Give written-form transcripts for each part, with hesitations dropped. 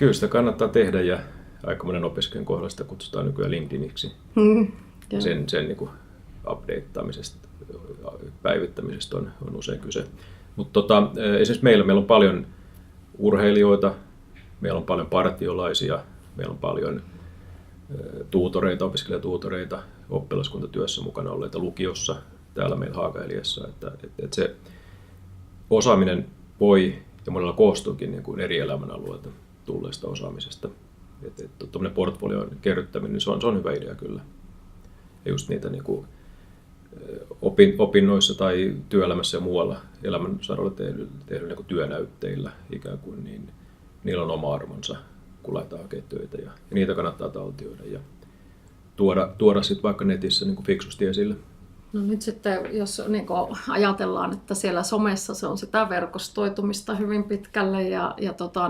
Kyllä sitä kannattaa tehdä ja aika monen opiskelijan kohdalla sitä kutsutaan nykyään LinkedIniksi. Sen niin kuin updateaamisesta, päivittämisestä on usein kyse. Mutta esimerkiksi meillä on paljon urheilijoita, meillä on paljon partiolaisia, meillä on paljon tuutoreita, opiskelijatuutoreita, oppilaskuntatyössä mukana olleita lukiossa täällä meillä Haaka-Eliassa. Että se osaaminen voi ja monella koostuukin niin kuin eri elämänalueilta tulleesta osaamisesta. Tuommoinen portfolion kerryttäminen, niin se on hyvä idea kyllä. Ja just niitä niin kuin opinnoissa tai työelämässä ja muualla elämänsaroilla tehdyillä niin kuin työnäytteillä ikään kuin, niin niillä on oma arvonsa, kun laitetaan hakemaan töitä. Ja niitä kannattaa taltioida ja tuoda sitten vaikka netissä niin kuin fiksusti esille. No nyt sitten, jos niin ajatellaan, että siellä somessa se on sitä verkostoitumista hyvin pitkälle ja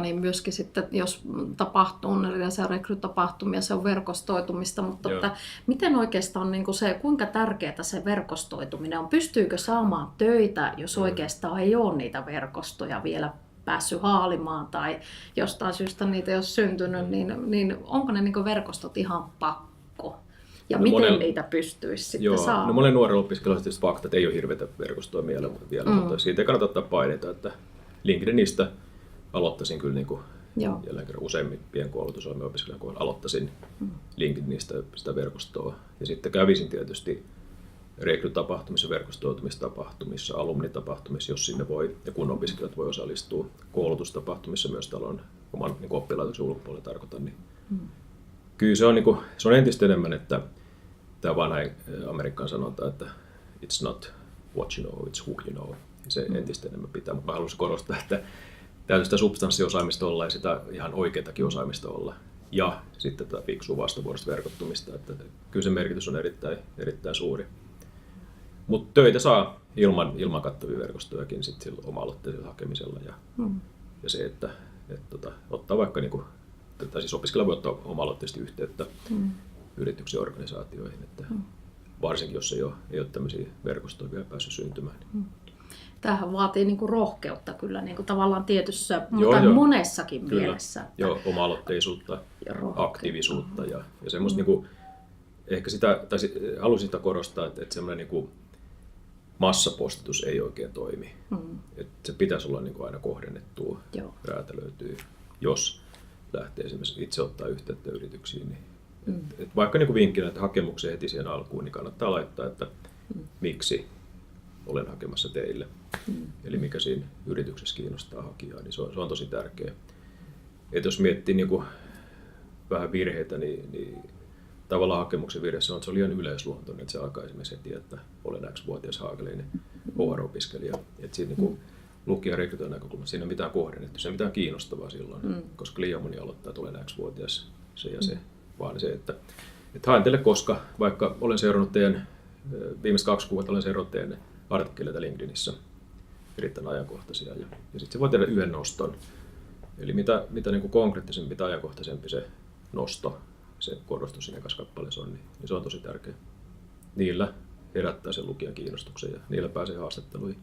niin myöskin sitten, jos tapahtuu erilaisia rekrytapahtumia, se on verkostoitumista, mutta että miten oikeastaan niin se, kuinka tärkeää se verkostoituminen on? Pystyykö saamaan töitä, jos oikeastaan ei ole niitä verkostoja vielä päässyt haalimaan tai jostain syystä niitä ei ole syntynyt, niin onko ne niin verkostot ihan pakko? Ja miten niitä pystyisi sitten saamaan? No monen nuoren opiskelijoilla tietysti fakta, että ei ole hirveätä verkostoa vielä, mutta siitä ei kannata ottaa paineita, että LinkedInistä aloittaisin kyllä niin kuin jälleen kerran useimpien koulutusohjelmien opiskelijan kohdalla aloittaisin LinkedInistä sitä verkostoa. Ja sitten kävisin tietysti rekrytapahtumissa, verkostoitumistapahtumissa, alumnitapahtumissa, jos sinne voi ja kun opiskelijat voi osallistua koulutustapahtumissa myös talon oman niin oppilaitoksen ulkopuolella tarkoitan, niin kyllä se on entistä enemmän, että tämä vanha Amerikan sanonta, että it's not what you know, it's who you know. Se entistä enemmän pitää, mutta mä haluaisin korostaa, että täytyy sitä substanssiosaamista olla ja sitä ihan oikeatakin osaamista olla. Ja sitten tätä fiksua vastavuoroista verkottumista, että kyllä se merkitys on erittäin suuri. Mutta töitä saa ilman kattavia verkostojakin sitten sillä oma-aloitteisella hakemisella ja se, että ottaa vaikka niinku, tai siis opiskelija voi ottaa oma-aloitteisesti yhteyttä yrityksiin ja organisaatioihin, että varsinkin jos ei ole tämmöisiä verkostoja vielä päässyt syntymään. Tämähän vaatii niinku rohkeutta kyllä niinku tavallaan tietyssä, mutta monessakin kyllä. mielessä. Että Joo, oma-aloitteisuutta, aktiivisuutta ja semmoista niinku, ehkä sitä, tai halusin sitä korostaa, että semmoinen niinku massapostitus ei oikein toimi. Että se pitäisi olla niinku aina kohdennettua, räätälöityy, jos lähtee esimerkiksi itse ottaa yhteyttä yrityksiin. Niin, et vaikka niin kuin vinkkinä, että hakemuksen heti siihen alkuun, niin kannattaa laittaa, että miksi olen hakemassa teille. Eli mikä siinä yrityksessä kiinnostaa hakijaa, niin se on tosi tärkeä. Et jos miettii niin kuin vähän virheitä, niin tavallaan hakemuksen virheessä on, että se on liian yleisluontoinen, että se alkaa esimerkiksi heti, että olen X-vuotias haakeleinen HR-opiskelija. Että siinä niin lukijan rekrytoinnin näkökulmasta siinä ei mitään kohdennettu, se ei mitään kiinnostavaa silloin, koska liian moni aloittaa, että olen X-vuotias se ja se, vaan se, että haen teille koska, vaikka olen seurannut teidän, viimeiset 2 kuukautta olen seurannut teidän artikkeleita LinkedInissä, erittäin ajankohtaisia, ja sitten se voi tehdä yhden noston. Eli mitä niin kuin konkreettisempi, mitä ajankohtaisempi se nosto, se korostus siinä kappaleessa on, niin se on tosi tärkeä. Niillä herättää sen lukijan kiinnostuksen ja niillä pääsee haastatteluihin.